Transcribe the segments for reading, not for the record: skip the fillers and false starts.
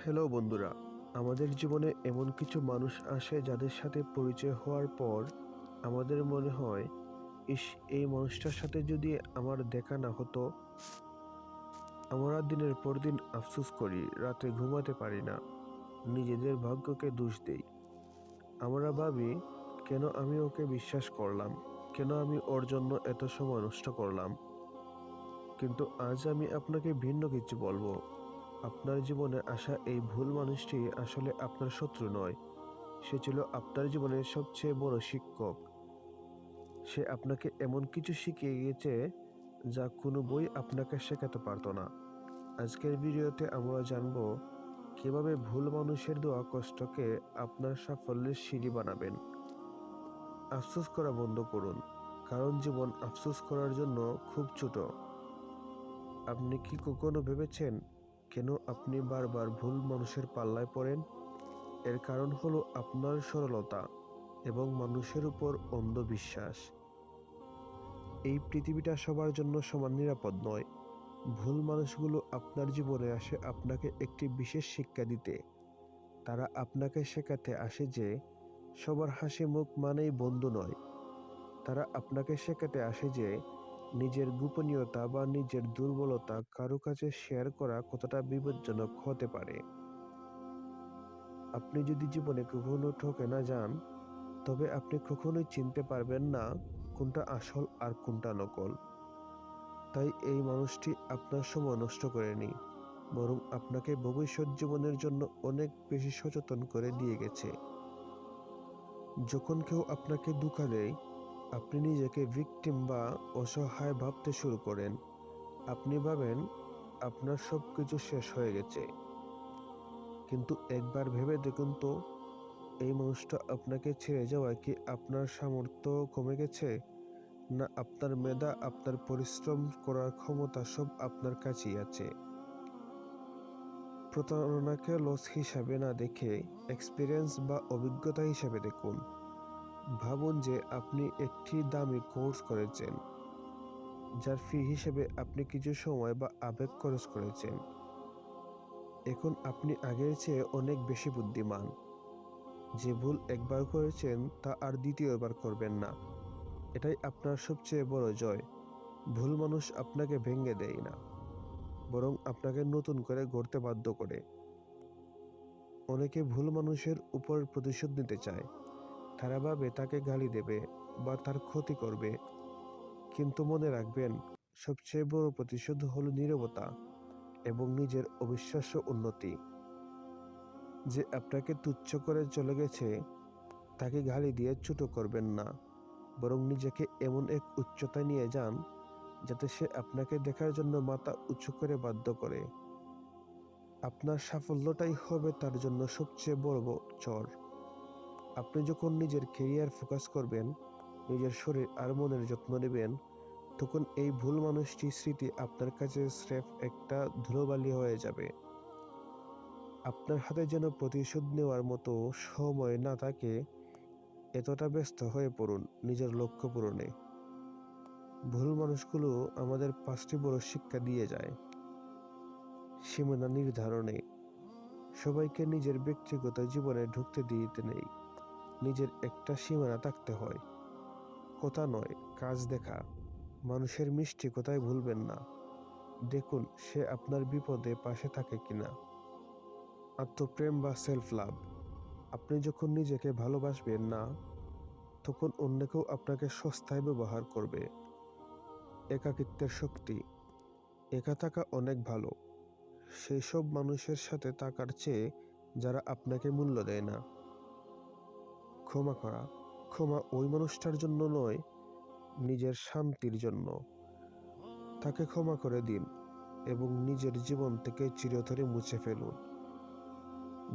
Hello বন্ধুরা, আমাদের জীবনে এমন কিছু মানুষ আসে যাদের সাথে পরিচয় হওয়ার পর আমাদের মনে হয়, ইস, এই মানুষটার সাথে যদি আমার দেখা না হতো। আমরা দিনের পর দিন আফসোস করি, রাতে ঘুমাতে পারি না, নিজেদের ভাগ্যকে দোষ দেই। আমরা ভাবি, কেন আমি ওকে বিশ্বাস করলাম, কেন আমি ওর জন্য এত সময় নষ্ট করলাম। কিন্তু আজ আমি আপনাকে ভিন্ন কিছু বলবো। আপনার জীবনে আসা এই ভুল মানুষটি আসলে আপনার শত্রু নয়, সে ছিল আপনার জীবনের সবচেয়ে বড় শিক্ষক। সে আপনাকে এমন কিছু শিখিয়ে গিয়েছে যা কোনো বই আপনাকে শেখাতে পারতো না। আজকের ভিডিওতে আমরা জানব কিভাবে ভুল মানুষের দেওয়া কষ্টকে আপনার সাফল্যের সিঁড়ি বানাবেন। আফসোস করা বন্ধ করুন, কারণ জীবন আফসোস করার জন্য খুব ছোট। আপনি কি কখনো ভেবেছেন কেন আপনি বারবার ভুল মানুষের পাল্লায় পড়েন? এর কারণ হলো আপনার সরলতা এবং মানুষের উপর অন্ধ বিশ্বাস। এই পৃথিবীটা সবার জন্য সমান নিরাপদ নয়। ভুল মানুষগুলো আপনার জীবনে আসে আপনাকে একটি বিশেষ শিক্ষা দিতে। তারা আপনাকে শেখাতে আসে যে সবার হাসি মুখ মানেই বন্ধু নয়। তারা আপনাকে শেখাতে আসে যে নিজের গোপনীয়তা বা নিজের দুর্বলতা কারো কাছে শেয়ার করা কতটা বিপজ্জনক হতে পারে। আপনি যদি জীবনে কখনো ঠকে না যান, তবে আপনি কখনোই চিনতে পারবেন না কোনটা আসল আর কোনটা নকল। তাই এই মানুষটি আপনার সময় নষ্ট করেনি, বরং আপনাকে ভবিষ্যৎ জীবনের জন্য অনেক বেশি সচেতন করে দিয়ে গেছে। যখন কেউ আপনাকে ধোঁকা দেয়, আপনি নিজেকে ভিকটিম বা অসহায় ভাবতে শুরু করেন। আপনি ভাবেন আপনার সবকিছু শেষ হয়ে গেছে। কিন্তু একবার ভেবে দেখুন তো, এই মানুষটা আপনাকে ছেড়ে যাওয়ায় কি আপনার সামর্থ্য কমে গেছে? না আপনার মেধা, আপনার পরিশ্রম করার ক্ষমতা সব আপনার কাছেই আছে? প্রতারণাকে লস হিসাবে না দেখে এক্সপিরিয়েন্স বা অভিজ্ঞতা হিসাবে দেখুন। ভাবুন যে আপনি একটি দামি কোর্স করেছেন, যার ফি হিসেবে আপনি কিছু সময় বা আবেগ খরচ করেছেন। এখন আপনি আগের চেয়ে অনেক বেশি বুদ্ধিমান। যে ভুল একবার করেছেন তা আর দ্বিতীয়বার করবেন না। এটাই আপনার সবচেয়ে বড় জয়। ভুল মানুষ আপনাকে ভেঙে দেয় না, বরং আপনাকে নতুন করে গড়তে বাধ্য করে। অনেকে ভুল মানুষের উপর প্রতিশোধ নিতে চায়। তারা ভাবে তাকে গালি দেবে বা তার ক্ষতি করবে। কিন্তু মনে রাখবেন, সবচেয়ে বড় প্রতিশোধ হলো নীরবতা এবং নিজের অবিশ্বাস্য উন্নতি। যে আপনাকে তুচ্ছ করে চলে গেছে, তাকে গালি দিয়ে ছোট করবেন না, বরং নিজেকে এমন এক উচ্চতায় নিয়ে যান যাতে সে আপনাকে দেখার জন্য মাথা উঁচু করে বাধ্য করে। আপনার সাফল্যটাই হবে তার জন্য সবচেয়ে বড় চর। আপনি যখন নিজের কেরিয়ার ফোকাস করবেন, নিজের শরীর আর মনের যত্ন নেবেন, তখন এই ভুল মানুষটি স্মৃতি আপনার কাছে স্রেফ একটা ধুলোবালি হয়ে যাবে। আপনার হাতে যেন প্রতিশোধ নেওয়ার মতো সময় না থাকে, এতটা ব্যস্ত হয়ে পড়ুন নিজের লক্ষ্য পূরণে। ভুল মানুষগুলো আমাদের 5টি বড় শিক্ষা দিয়ে যায়। সীমানা নির্ধারণে, সবাইকে নিজের ব্যক্তিগত জীবনে ঢুকতে দিতে নেই। নিজের একটা সীমানা থাকতে হয়। কথা নয়, কাজ দেখা। মানুষের মিষ্টি কথায় ভুলবেন না। দেখুন সে আপনার বিপদে পাশে থাকে কিনা। আত্মপ্রেম বা সেলফ লাভ, আপনি যখন নিজেকে ভালোবাসবেন না, তখন অন্য কেউ আপনাকে সস্তায় ব্যবহার করবে। একাকিত্বের শক্তি, একা থাকা অনেক ভালো সেই সব মানুষের সাথে থাকার চেয়ে যারা আপনাকে মূল্য দেয় না। ক্ষমা করা, ক্ষমা ওই মানুষটার জন্য নয়, নিজের শান্তির জন্য। তাকে ক্ষমা করে দিন এবং নিজের জীবন থেকে চিরতরে মুছে ফেলুন।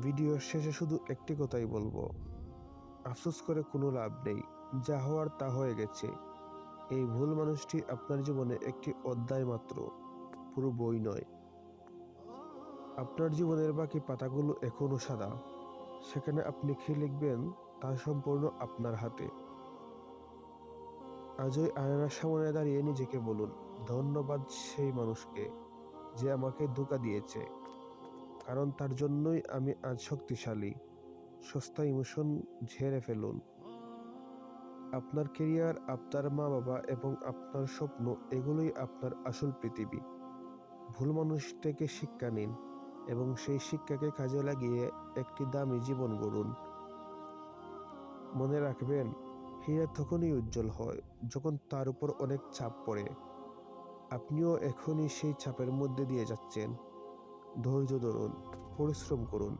ভিডিওর শেষে শুধু একটি কথাই বলবো, আফসোস করে কোনো লাভ নেই। যা হওয়ার তা হয়ে গেছে। এই ভুল মানুষটি আপনার জীবনে একটি অধ্যায় মাত্র, পুরো বই নয়। আপনার জীবনের বাকি পাতাগুলো এখনো সাদা। সেখানে আপনি কি লিখবেন তা সম্পূর্ণ আপনার হাতে। আজই আয়নার সামনে দাঁড়িয়ে নিজেকে বলুন, ধন্যবাদ সেই মানুষকে যে আমাকে ধোঁকা দিয়েছে। কারণ তার জন্যই আমি আজ শক্তিশালী। সস্তা ইমোশন ঝেড়ে ফেলুন। আপনার কেরিয়ার, আপনার মা-বাবা এবং আপনার স্বপ্ন, এগুলোই আপনার আসল পৃথিবী। ভুল মানুষ থেকে শিক্ষা নিন এবং সেই শিক্ষাকে কাজে লাগিয়ে একটি দামি জীবন গড়ুন। মনে রাখবেন, হীরা তখনই উজ্জ্বল হয় যখন তার উপর অনেক চাপ পড়ে। আপনিও এখনই সেই চাপের মধ্যে দিয়ে যাচ্ছেন। ধৈর্য ধরুন, পরিশ্রম করুন।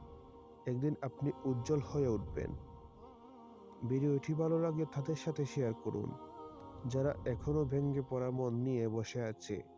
একদিন আপনি উজ্জ্বল হয়ে উঠবেন। ভিডিওটি ভালো লাগলে তাদের সাথে শেয়ার করুন, যারা এখনও ভেঙে পড়া মন নিয়ে বসে আছে।